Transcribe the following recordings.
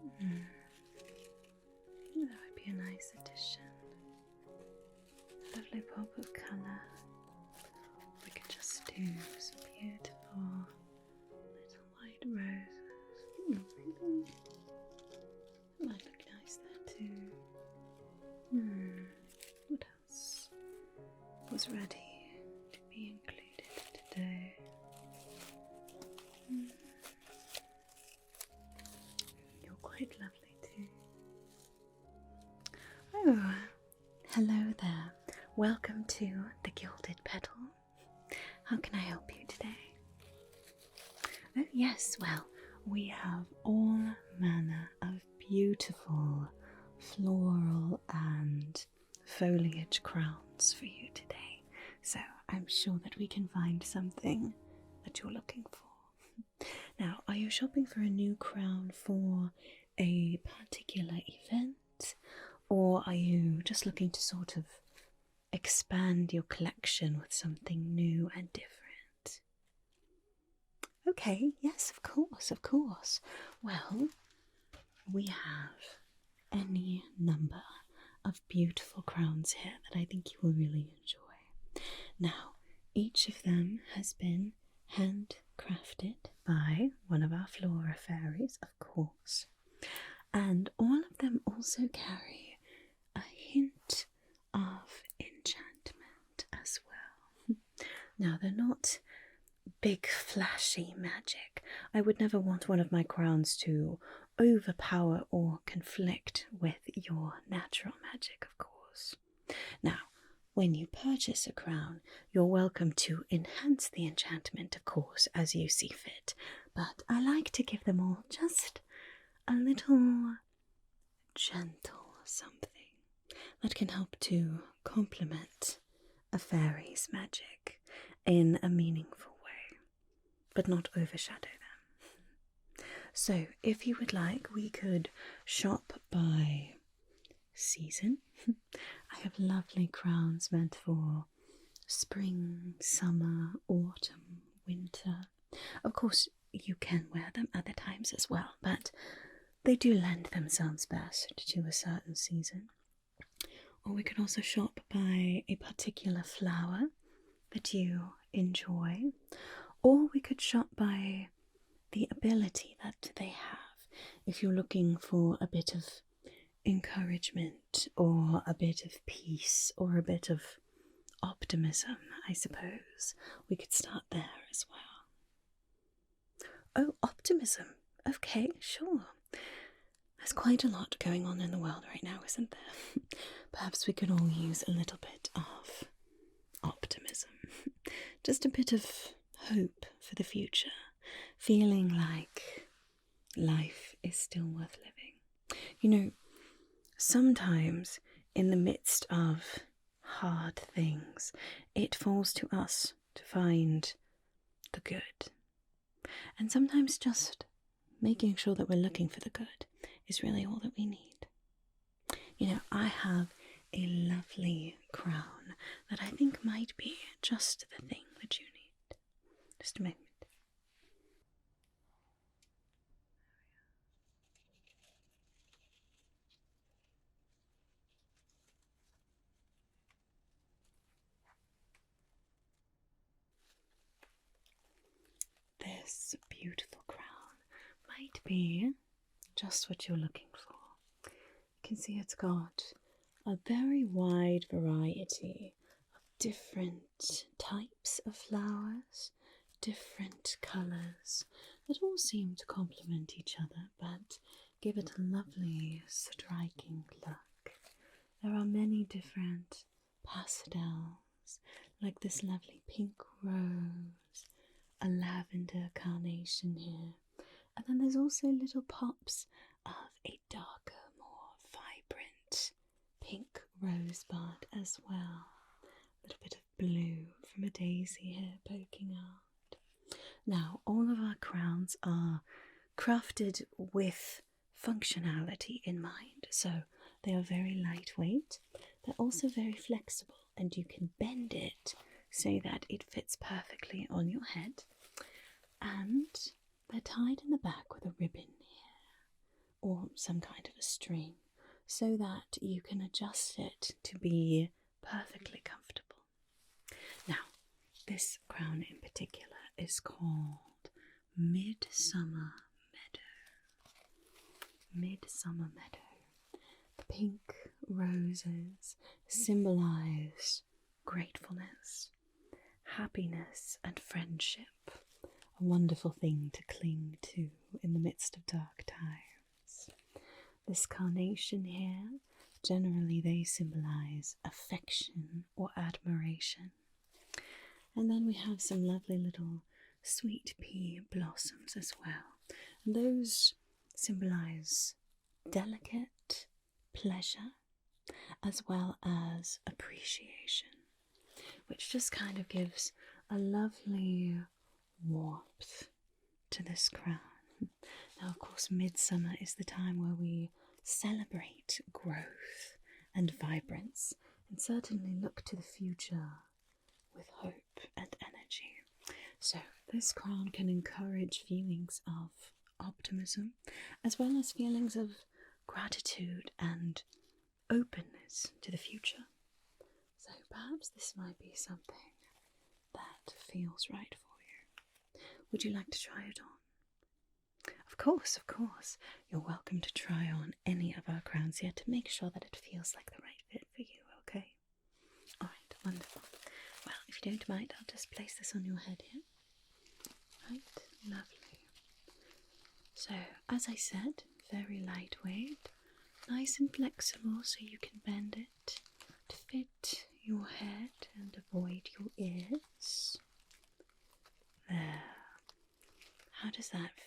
That would be a nice addition. A lovely pop of colour. We could just do some beautiful little white roses. Maybe that might look nice there too. What else was ready to be included today? You're quite lovely too. Oh, hello there. Welcome to the Gilded Petal. How can I help you today? Oh yes, well, we have all manner of beautiful floral and foliage crowns for you today. So I'm sure that we can find something that you're looking for. Now, are you shopping for a new crown for a particular event? Or are you just looking to sort of expand your collection with something new and different? Okay, yes, of course, of course. Well, we have any number of beautiful crowns here that I think you will really enjoy. Now, each of them has been handcrafted by one of our flora fairies, of course. And all of them also carry a hint of enchantment as well. Now, they're not big flashy magic. I would never want one of my crowns to overpower or conflict with your natural magic, of course. Now, when you purchase a crown, you're welcome to enhance the enchantment, of course, as you see fit, but I like to give them all just a little gentle something that can help to complement a fairy's magic in a meaningful way, but not overshadow them. So, if you would like, we could shop by season. I have lovely crowns meant for spring, summer, autumn, winter. Of course, you can wear them other times as well, but they do lend themselves best to a certain season. Or we can also shop by a particular flower that you enjoy, or we could shop by the ability that they have. If you're looking for a bit of encouragement or a bit of peace or a bit of optimism, I suppose, we could start there as well. Oh, optimism. Okay, sure. There's quite a lot going on in the world right now, isn't there? Perhaps we could all use a little bit of optimism. Just a bit of hope for the future. Feeling like life is still worth living. You know, sometimes in the midst of hard things, it falls to us to find the good. And sometimes just making sure that we're looking for the good is really all that we need. You know, I have a lovely crown that I think might be just the thing that you need. Just a moment. This beautiful crown might be just what you're looking for. You can see it's got a very wide variety of different types of flowers, different colours that all seem to complement each other but give it a lovely, striking look. There are many different pastels, like this lovely pink rose, a lavender carnation here, and then there's also little pops of a darker, more vibrant pink rosebud as well. A little bit of blue from a daisy here poking out. Now, all of our crowns are crafted with functionality in mind, so they are very lightweight. They're also very flexible, and you can bend it so that it fits perfectly on your head. And they're tied in the back with a ribbon here, or some kind of a string so that you can adjust it to be perfectly comfortable. Now, this crown in particular is called Midsummer Meadow. Midsummer Meadow. The pink roses symbolize gratefulness, happiness, and friendship. A wonderful thing to cling to in the midst of dark times. This carnation here, generally they symbolize affection or admiration. And then we have some lovely little sweet pea blossoms as well. And those symbolize delicate pleasure as well as appreciation, which just kind of gives a lovely warmth to this crown. Now, of course, midsummer is the time where we celebrate growth and vibrance and certainly look to the future with hope and energy. So this crown can encourage feelings of optimism as well as feelings of gratitude and openness to the future. So perhaps this might be something that feels right for you. Would you like to try it on? Of course. You're welcome to try on any of our crowns here to make sure that it feels like the right fit for you, okay? Alright, wonderful. Well, if you don't mind, I'll just place this on your head here. Right, lovely. So, as I said, very lightweight, nice and flexible so you can bend it to fit your head and avoid your ears. There. How does that feel?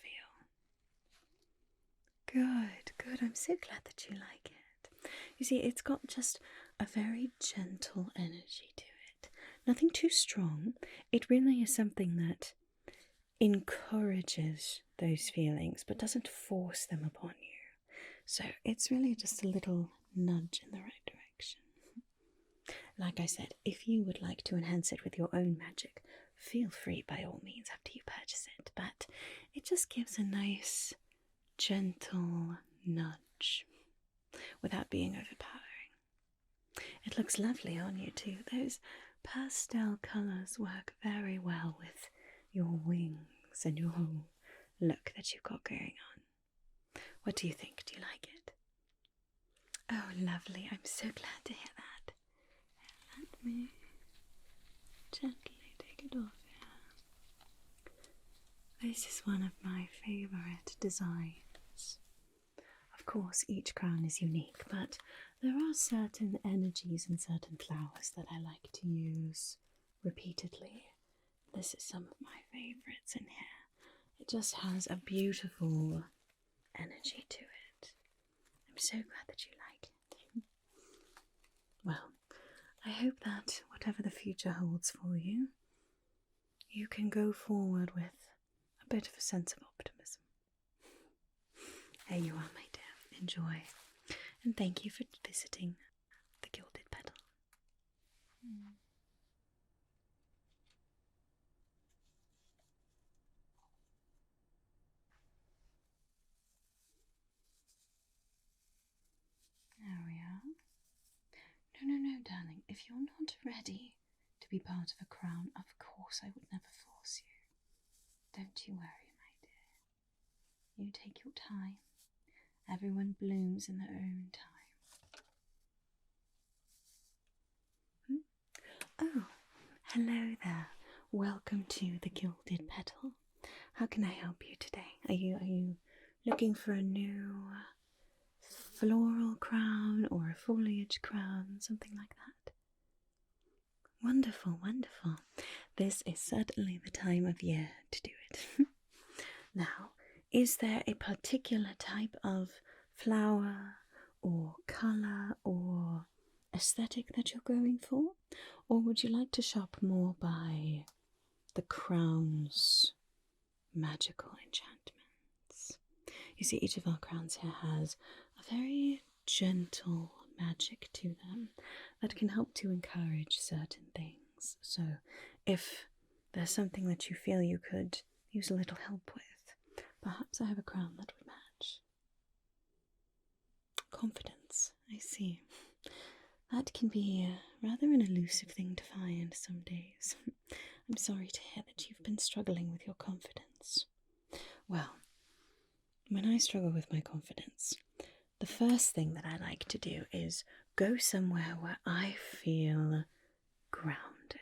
Good. I'm so glad that you like it. You see, it's got just a very gentle energy to it. Nothing too strong. It really is something that encourages those feelings but doesn't force them upon you. So it's really just a little nudge in the right direction. Like I said, if you would like to enhance it with your own magic, feel free by all means after you purchase it, but it just gives a nice gentle nudge without being overpowering. It looks lovely on you too. Those pastel colours work very well with your wings and your whole look that you've got going on. What do you think? Do you like it? Oh, lovely. I'm so glad to hear that. Let me gently take it off here. This is one of my favourite designs. Of course, each crown is unique, but there are certain energies and certain flowers that I like to use repeatedly. This is some of my favourites in here. It just has a beautiful energy to it. I'm so glad that you like it. Well, I hope that whatever the future holds for you, you can go forward with a bit of a sense of optimism. There you are, my dear. Enjoy. And thank you for visiting the Gilded Petal. There we are. No, darling. If you're not ready to be part of a crown, of course I would never force you. Don't you worry, my dear. You take your time. Everyone blooms in their own time. Oh, hello there. Welcome to the Gilded Petal. How can I help you today? Are you looking for a new floral crown or a foliage crown, something like that? Wonderful. This is certainly the time of year to do it. Now, is there a particular type of flower or colour or aesthetic that you're going for? Or would you like to shop more by the crown's magical enchantments? You see, each of our crowns here has a very gentle magic to them that can help to encourage certain things. So if there's something that you feel you could use a little help with, perhaps I have a crown that would match. confidence. I see. That can be rather an elusive thing to find some days. I'm sorry to hear that you've been struggling with your confidence. Well, when I struggle with my confidence, the first thing that I like to do is go somewhere where I feel grounded.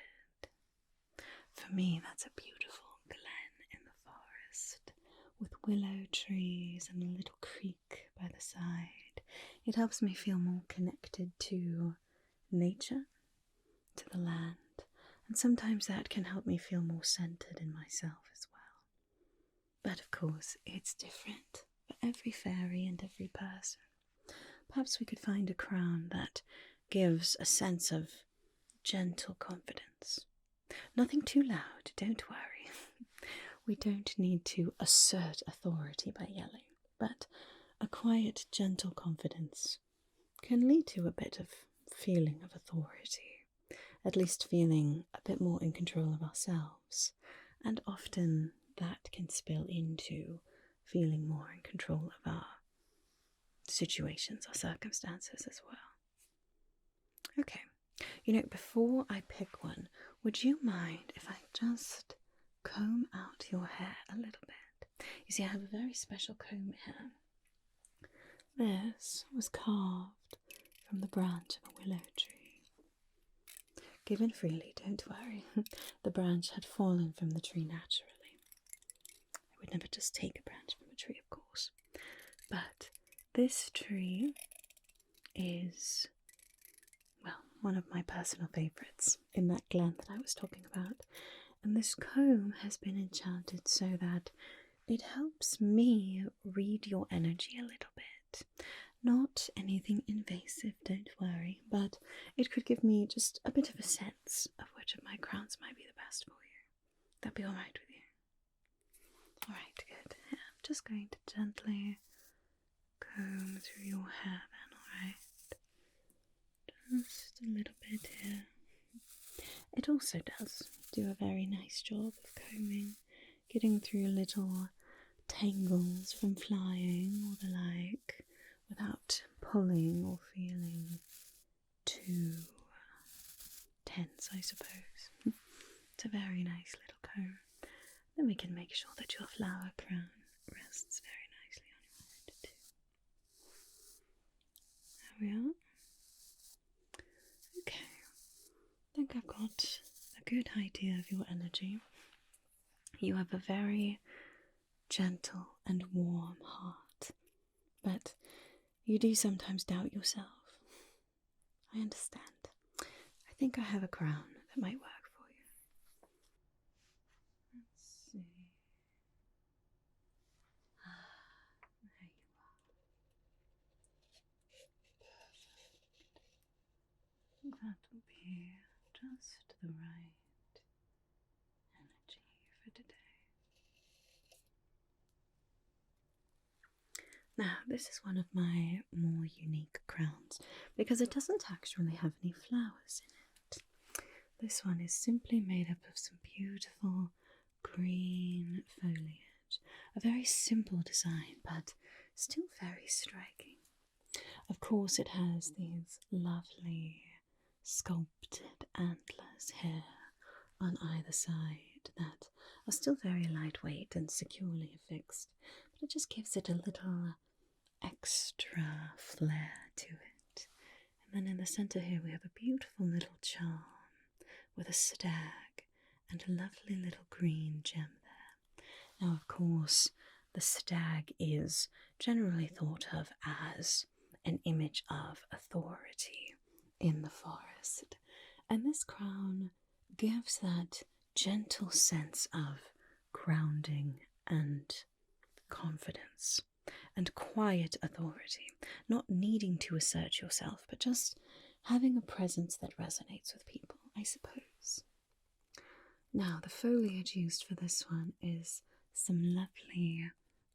For me, that's a beautiful glen in the forest with willow trees and a little creek by the side. It helps me feel more connected to nature, to the land, and sometimes that can help me feel more centered in myself as well. But of course, it's different for every fairy and every person. Perhaps we could find a crown that gives a sense of gentle confidence. Nothing too loud, don't worry. We don't need to assert authority by yelling, but a quiet, gentle confidence can lead to a bit of feeling of authority, at least feeling a bit more in control of ourselves, and often that can spill into feeling more in control of our situations or circumstances as well. Okay, before I pick one, would you mind if I just comb out your hair a little bit? You see, I have a very special comb here. This was carved from the branch of a willow tree. Given freely, don't worry. The branch had fallen from the tree naturally. I would never just take a branch from a tree, of course. But this tree is, well, one of my personal favourites in that glen that I was talking about. And this comb has been enchanted so that it helps me read your energy a little bit. Not anything invasive, don't worry, but it could give me just a bit of a sense of which of my crowns might be the best for you. That'd be alright with you? Alright, good. Yeah, I'm just going to gently comb through your hair then, alright? Just a little bit here. It also does do a very nice job of combing, getting through little tangles from flying or the like, without pulling or feeling too tense, I suppose. It's a very nice little comb. Then we can make sure that your flower crown rests very nicely on your head too. There we are. Okay, I think I've got a good idea of your energy. You have a very gentle and warm heart, but you do sometimes doubt yourself. I understand. I think I have a crown that might work for you. Let's see. There you are. Perfect. That will be just the right energy for today. Now, this is one of my more unique crowns because it doesn't actually have any flowers in it. This one is simply made up of some beautiful green foliage. A very simple design, but still very striking. Of course, it has these lovely sculpted antlers here on either side that are still very lightweight and securely affixed, but it just gives it a little extra flair to it. And then in the centre here we have a beautiful little charm with a stag and a lovely little green gem there. Now, of course, the stag is generally thought of as an image of authority in the forest, and this crown gives that gentle sense of grounding and confidence and quiet authority, not needing to assert yourself, but just having a presence that resonates with people, I suppose. Now, the foliage used for this one is some lovely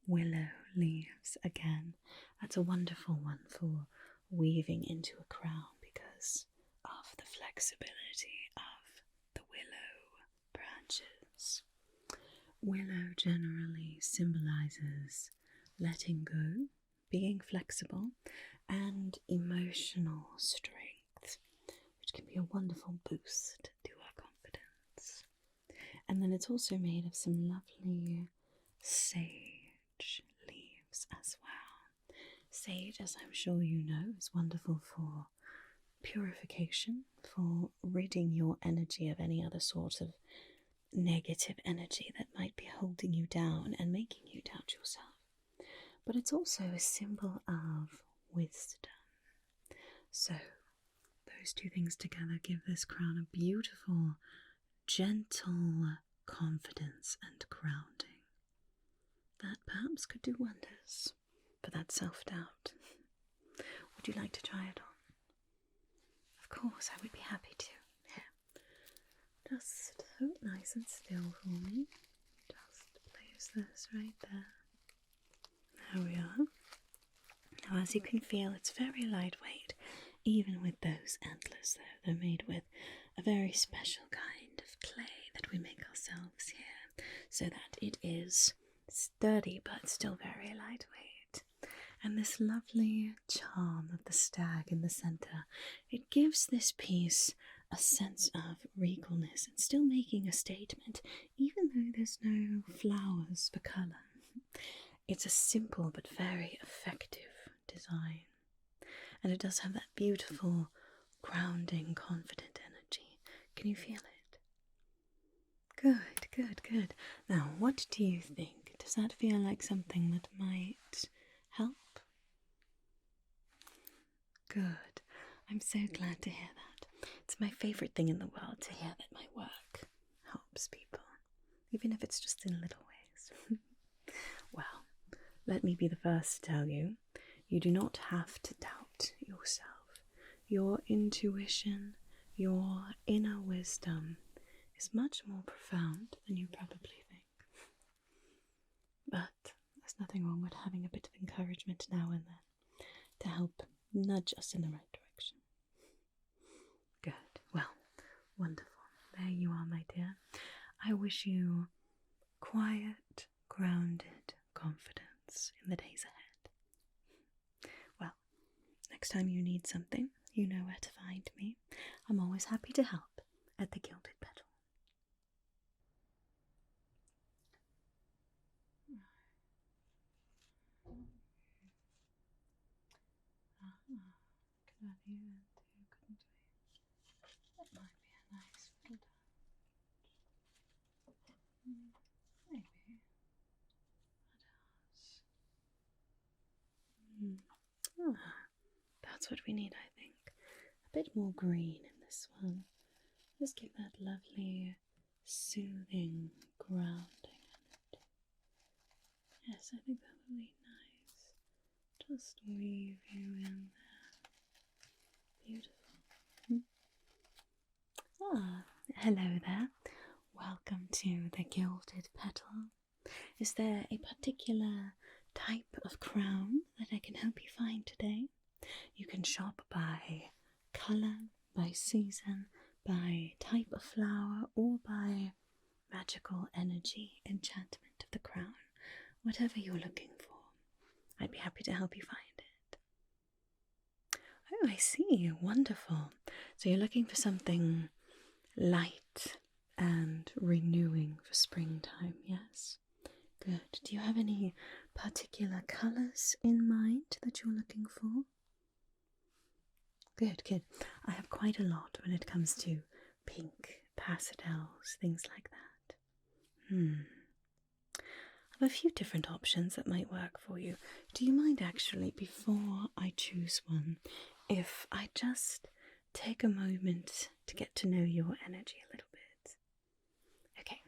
willow leaves again. That's a wonderful one for weaving into a crown because of the flexibility of the willow branches. Willow generally symbolizes letting go, being flexible, and emotional strength, which can be a wonderful boost to our confidence. And then it's also made of some lovely sage leaves as well. Sage, as I'm sure you know, is wonderful for purification, for ridding your energy of any other sort of negative energy that might be holding you down and making you doubt yourself. But it's also a symbol of wisdom. So those two things together give this crown a beautiful, gentle confidence and grounding that perhaps could do wonders for that self-doubt. Would you like to try it on? Of course, I would be happy to. Here, just hold nice and still for me. Just place this right there. There we are. Now, as you can feel, it's very lightweight, even with those antlers though. They're made with a very special kind of clay that we make ourselves here, so that it is sturdy but still very lightweight. And this lovely charm of the stag in the centre, it gives this piece a sense of regalness and still making a statement, even though there's no flowers for colour. It's a simple but very effective design, and it does have that beautiful, grounding, confident energy. Can you feel it? Good, good, good. Now, what do you think? Does that feel like something that might help? Good. I'm so glad to hear that. It's my favourite thing in the world to hear that my work helps people, even if it's just in little ways. Well, let me be the first to tell you, you do not have to doubt yourself. Your intuition, your inner wisdom is much more profound than you probably think. But there's nothing wrong with having a bit of encouragement now and then to help nudge us in the right direction. Good. Well, wonderful. There you are, my dear. I wish you quiet, grounded confidence in the days ahead. Well, next time you need something, you know where to find me. I'm always happy to help at the Gilded Petal. Could have you in too, couldn't we? That might be a nice little touch. Maybe. That's what we need, I think. A bit more green in this one. Just give that lovely, soothing, grounding energy. Yes, I think that would be nice. Just weave you in there. Beautiful. Hello there. Welcome to the Gilded Petal. Is there a particular type of crown that I can help you find today? You can shop by colour, by season, by type of flower, or by magical energy, enchantment of the crown. Whatever you're looking for, I'd be happy to help you find it. Oh, I see. Wonderful. So you're looking for something light and renewing for springtime, yes? Good. Do you have any particular colours in mind that you're looking for? Good, good. I have quite a lot when it comes to pink, pastels, things like that. I have a few different options that might work for you. Do you mind actually, before I choose one, if I just take a moment to get to know your energy a little bit? Okay,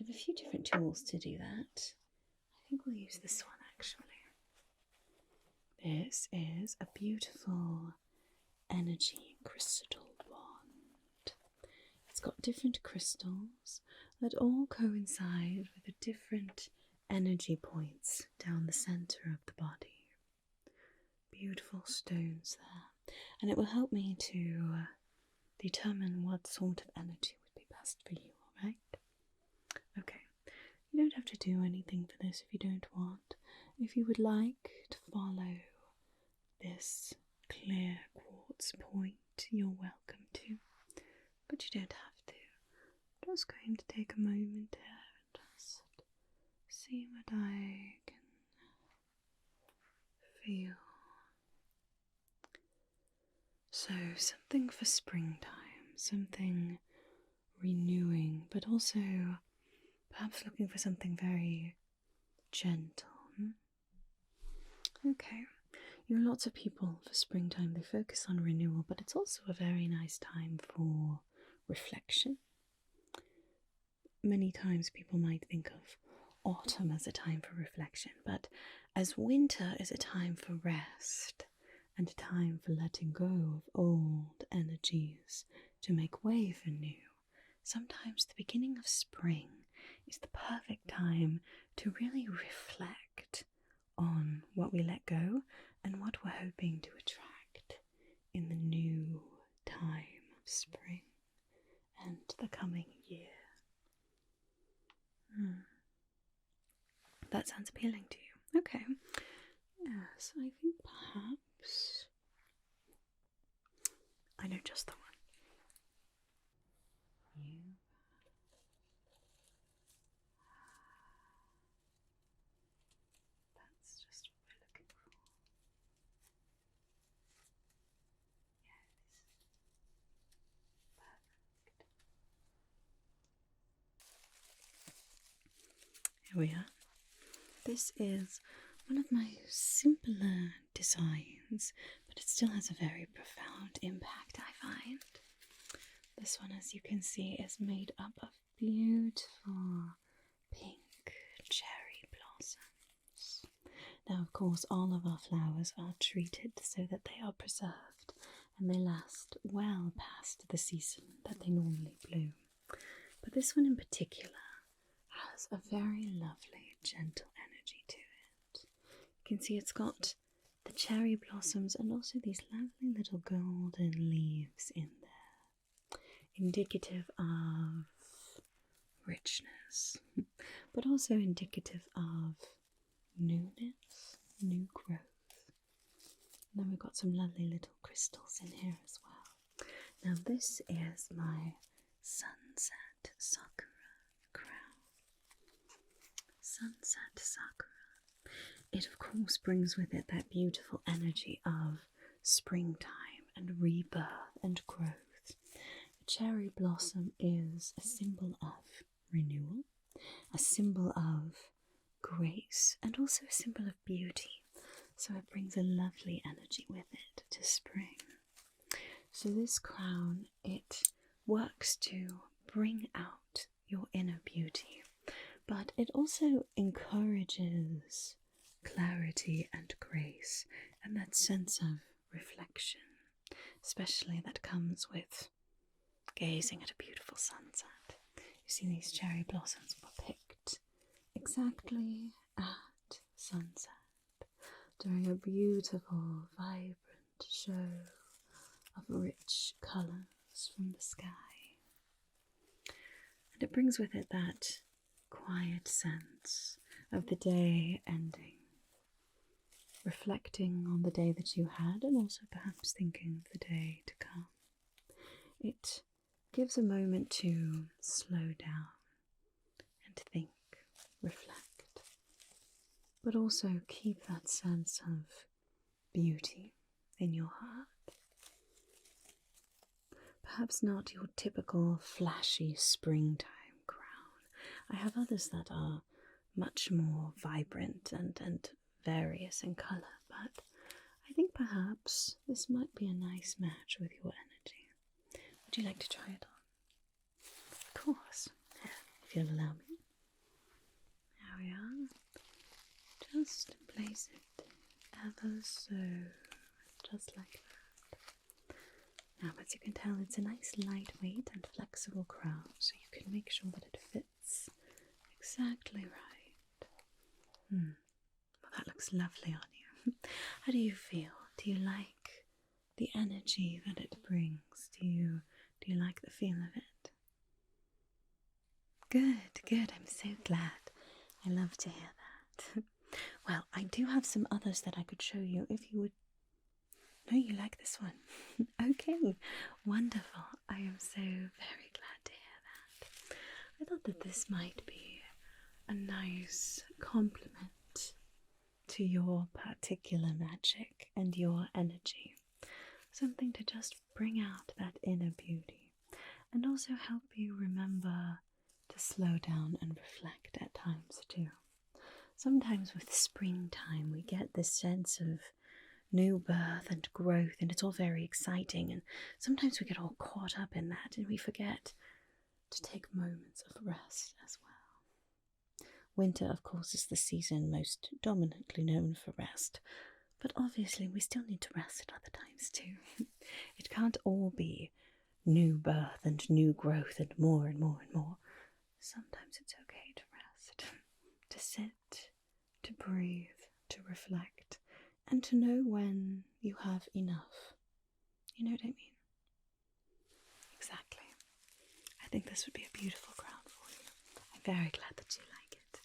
I have a few different tools to do that. I think we'll use this one actually. This is a beautiful energy crystal wand. It's got different crystals that all coincide with the different energy points down the centre of the body. Beautiful stones there, and it will help me to determine what sort of energy would be best for you, alright? Okay, you don't have to do anything for this if you don't want. If you would like to follow this clear quartz point, you're welcome to, but you don't have to. I'm just going to take a moment here and just see what I can feel. So, something for springtime, something renewing, but also perhaps looking for something very gentle. Okay, you know, lots of people for springtime, they focus on renewal, but it's also a very nice time for reflection. Many times people might think of autumn as a time for reflection, but as winter is a time for rest and a time for letting go of old energies to make way for new, sometimes the beginning of spring is the perfect time to really reflect on what we let go and what we're hoping to attract in the new time of spring and the coming year. That sounds appealing to you. Okay. Yes, I think perhaps I know just the one. That's just what we're looking for. Yes. Perfect. Here we are. This is one of my simpler designs, but it still has a very profound impact, I find. This one, as you can see, is made up of beautiful pink cherry blossoms. Now, of course, all of our flowers are treated so that they are preserved and they last well past the season that they normally bloom. But this one in particular has a very lovely, gentle energy to it. You can see it's got the cherry blossoms and also these lovely little golden leaves in there, indicative of richness, but also indicative of newness, new growth. And then we've got some lovely little crystals in here as well. Now this is my Sunset Sakura crown. Sunset Sakura. It of course brings with it that beautiful energy of springtime and rebirth and growth. The cherry blossom is a symbol of renewal, a symbol of grace, and also a symbol of beauty. So it brings a lovely energy with it to spring. So this crown, it works to bring out your inner beauty, but it also encourages clarity and grace and that sense of reflection, especially that comes with gazing at a beautiful sunset. You see these cherry blossoms were picked exactly at sunset during a beautiful, vibrant show of rich colours from the sky. And it brings with it that quiet sense of the day ending, reflecting on the day that you had and also perhaps thinking of the day to come. It gives a moment to slow down and think, reflect, but also keep that sense of beauty in your heart. Perhaps not your typical flashy springtime crown. I have others that are much more vibrant and various in colour, but I think perhaps this might be a nice match with your energy. Would you like to try it on? Of course, if you'll allow me. There we are. Just place it ever so, just like that. Now, as you can tell, it's a nice lightweight and flexible crown, so you can make sure that it fits exactly right. Well, that looks lovely on you. How do you feel? Do you like the energy that it brings? Do you like the feel of it? Good, good. I'm so glad. I love to hear that. Well, I do have some others that I could show you if you would No, you like this one. Okay, wonderful. I am so very glad to hear that. I thought that this might be a nice compliment to your particular magic and your energy. Something to just bring out that inner beauty and also help you remember to slow down and reflect at times too. Sometimes with springtime we get this sense of new birth and growth, and it's all very exciting, and sometimes we get all caught up in that and we forget to take moments of rest as well. Winter, of course, is the season most dominantly known for rest, but obviously we still need to rest at other times too. It can't all be new birth and new growth and more and more and more. Sometimes it's okay to rest, to sit, to breathe, to reflect, and to know when you have enough. You know what I mean? Exactly. I think this would be a beautiful crown for you. I'm very glad that you like it.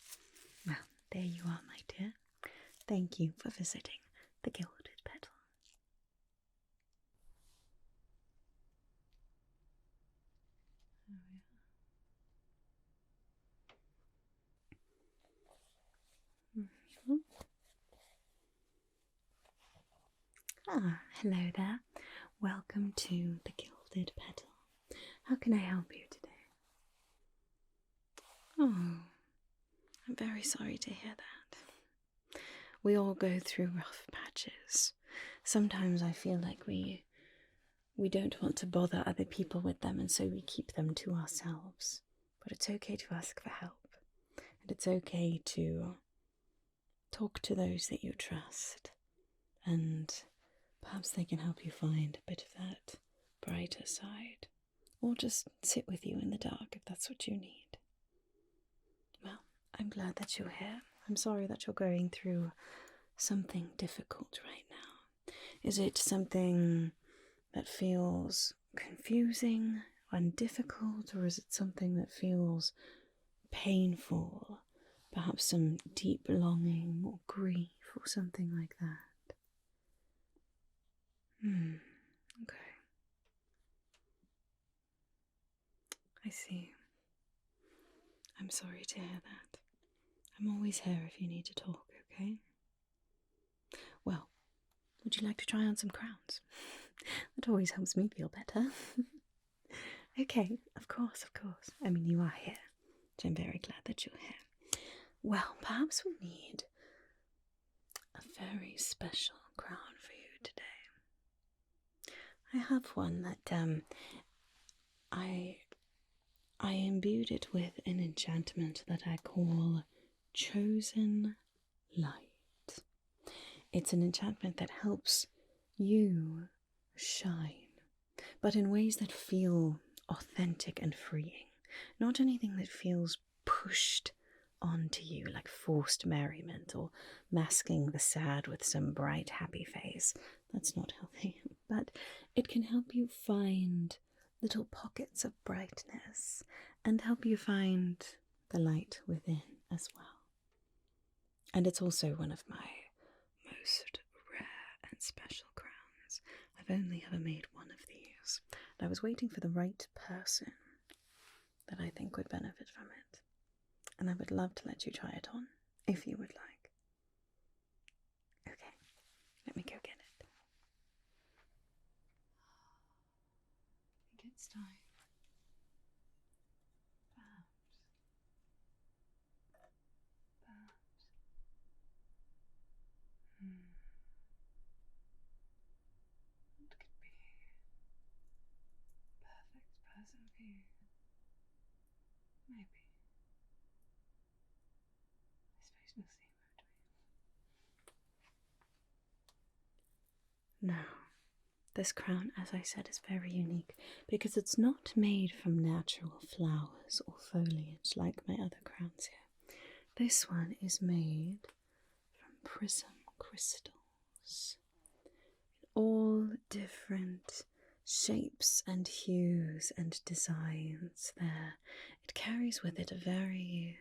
Well, there you are, my dear. Thank you for visiting the Gilded Petal. Mm-hmm. Ah, hello there. Welcome to the Gilded Petal. How can I help you today? Oh, I'm very sorry to hear that. We all go through rough patches. Sometimes I feel like we don't want to bother other people with them, and so we keep them to ourselves. But it's okay to ask for help. And it's okay to talk to those that you trust. And perhaps they can help you find a bit of that brighter side. Or just sit with you in the dark if that's what you need. Well, I'm glad that you're here. I'm sorry that you're going through something difficult right now. Is it something that feels confusing and difficult, or is it something that feels painful? Perhaps some deep longing or grief or something like that. Okay. I see. I'm sorry to hear that. I'm always here if you need to talk, okay? Well, would you like to try on some crowns? That always helps me feel better. Okay, of course, of course. I mean, you are here, so I'm very glad that you're here. Well, perhaps we need a very special crown for you today. I have one that I imbued it with an enchantment that I call Chosen Light. It's an enchantment that helps you shine, but in ways that feel authentic and freeing. Not anything that feels pushed onto you like forced merriment or masking the sad with some bright happy face. That's not healthy. But it can help you find little pockets of brightness and help you find the light within as well. And it's also one of my most rare and special crowns. I've only ever made one of these. And I was waiting for the right person that I think would benefit from it. And I would love to let you try it on, if you would like. Okay, let me go get it. I think it's time. Perhaps. What could be perfect person for you? Maybe. I suppose we'll see, won't we? Now, this crown, as I said, is very unique because it's not made from natural flowers or foliage like my other crowns here. This one is made from prism crystals. All different shapes and hues and designs there. It carries with it a very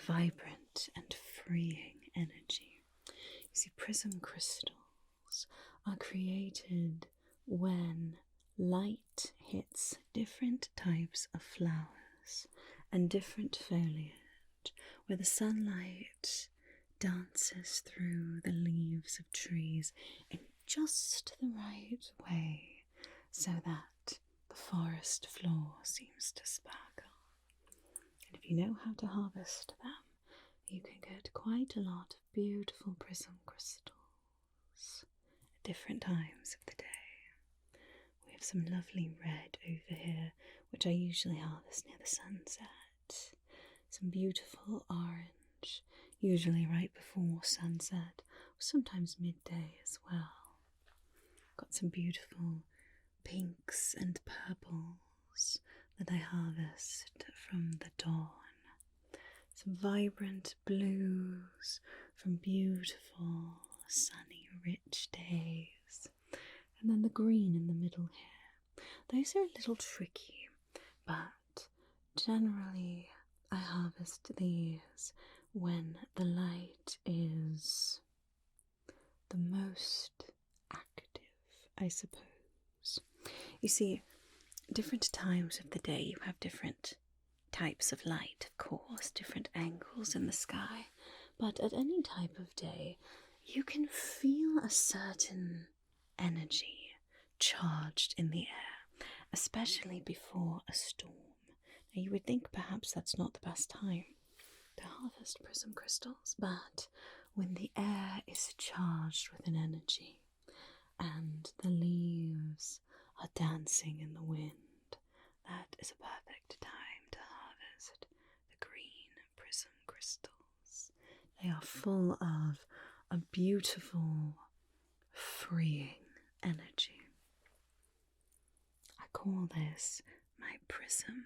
vibrant and freeing energy. You see, prism crystals are created when light hits different types of flowers and different foliage, where the sunlight dances through the leaves of trees in just the right way so that the forest floor seems to sparkle. And if you know how to harvest them, you can get quite a lot of beautiful prism crystals at different times of the day. We have some lovely red over here, which I usually harvest near the sunset. Some beautiful orange, usually right before sunset, or sometimes midday as well. Got some beautiful pinks and purples that I harvest from the dawn. Some vibrant blues from beautiful, sunny, rich days. And then the green in the middle here. Those are a little tricky, but generally I harvest these when the light is the most active, I suppose. You see, different times of the day you have different types of light, of course, different angles in the sky, but at any type of day you can feel a certain energy charged in the air, especially before a storm. Now you would think perhaps that's not the best time to harvest prism crystals, but when the air is charged with an energy and the leaves are dancing in the wind, that is a perfect time to harvest the green prism crystals. They are full of a beautiful, freeing energy. I call this my Prismbloom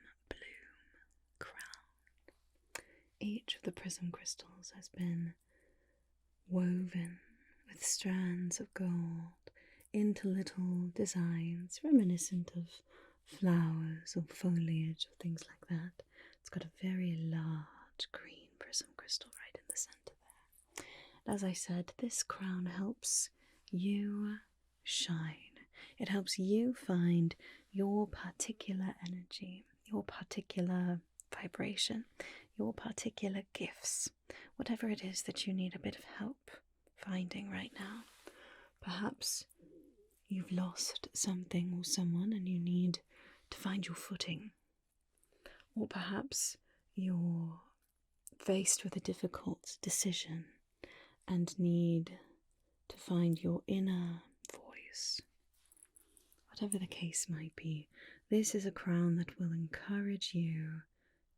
Crown. Each of the prism crystals has been woven with strands of gold into little designs reminiscent of flowers or foliage or things like that. It's got a very large green prism crystal right in the center there. And as I said, this crown helps you shine. It helps you find your particular energy, your particular vibration, your particular gifts, whatever it is that you need a bit of help finding right now. Perhaps you've lost something or someone and you need to find your footing. Or perhaps you're faced with a difficult decision and need to find your inner voice. Whatever the case might be, this is a crown that will encourage you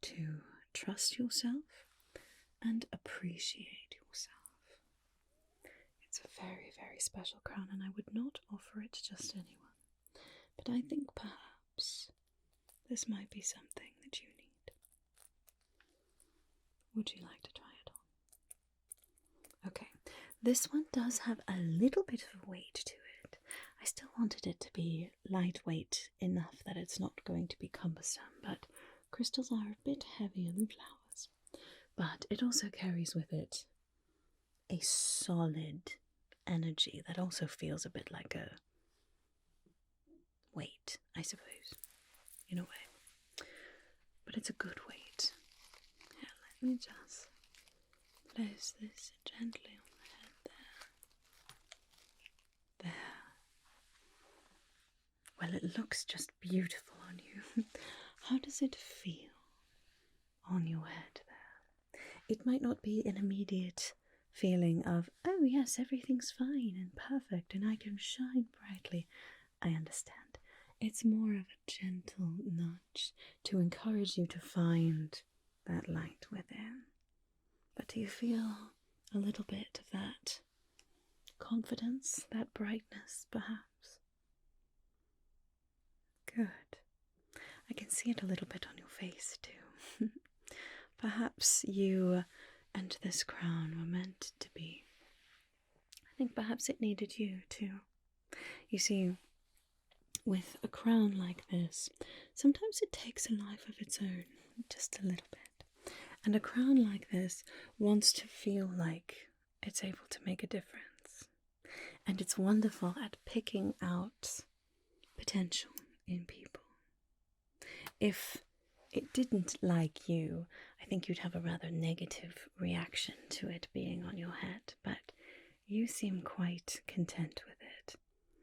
to trust yourself and appreciate yourself. It's a very, very special crown, and I would not offer it to just anyone. But I think perhaps this might be something that you need. Would you like to try it on? Okay, this one does have a little bit of weight to it. I still wanted it to be lightweight enough that it's not going to be cumbersome, but crystals are a bit heavier than flowers. But it also carries with it a solid energy that also feels a bit like a weight, I suppose, in a way. But it's a good weight. Here, let me just place this gently on the head there. There. Well, it looks just beautiful on you. How does it feel on your head there? It might not be an immediate feeling of, oh yes, everything's fine and perfect and I can shine brightly. I understand. It's more of a gentle nudge to encourage you to find that light within. But do you feel a little bit of that confidence, that brightness, perhaps? Good. I can see it a little bit on your face too. Perhaps you and this crown were meant to be. I think perhaps it needed you too. You see, with a crown like this, sometimes it takes a life of its own, just a little bit. And a crown like this wants to feel like it's able to make a difference. And it's wonderful at picking out potential in people. If it didn't like you, I think you'd have a rather negative reaction to it being on your head, but you seem quite content with it.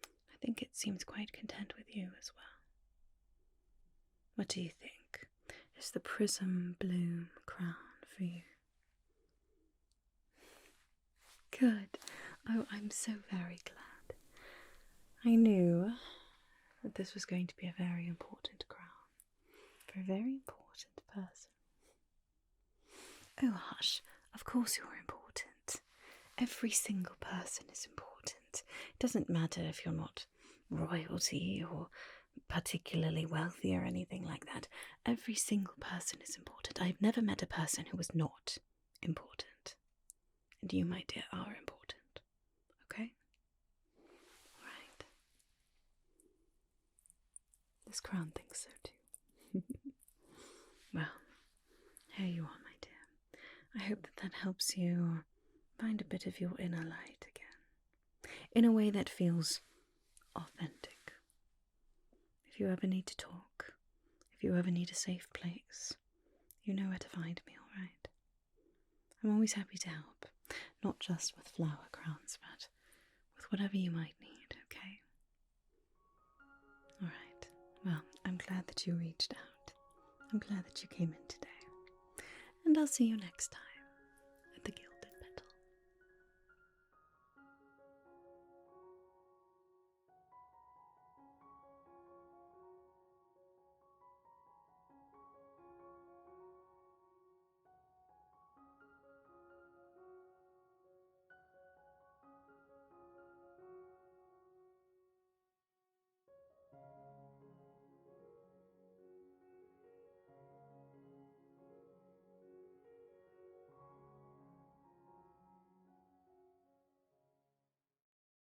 I think it seems quite content with you as well. What do you think? Is the Prismbloom Crown for you? Good. Oh, I'm so very glad. I knew that this was going to be a very important crown for a very important person. Oh, hush. Of course you're important. Every single person is important. It doesn't matter if you're not royalty or particularly wealthy or anything like that. Every single person is important. I've never met a person who was not important. And you, my dear, are important. Okay? Alright. This crown thinks so too. Well, here you are, my dear. I hope that helps you find a bit of your inner light again, in a way that feels authentic. If you ever need to talk, if you ever need a safe place, you know where to find me, alright? I'm always happy to help, not just with flower crowns, but with whatever you might need, okay? Alright, well, I'm glad that you reached out. I'm glad that you came in today. And I'll see you next time.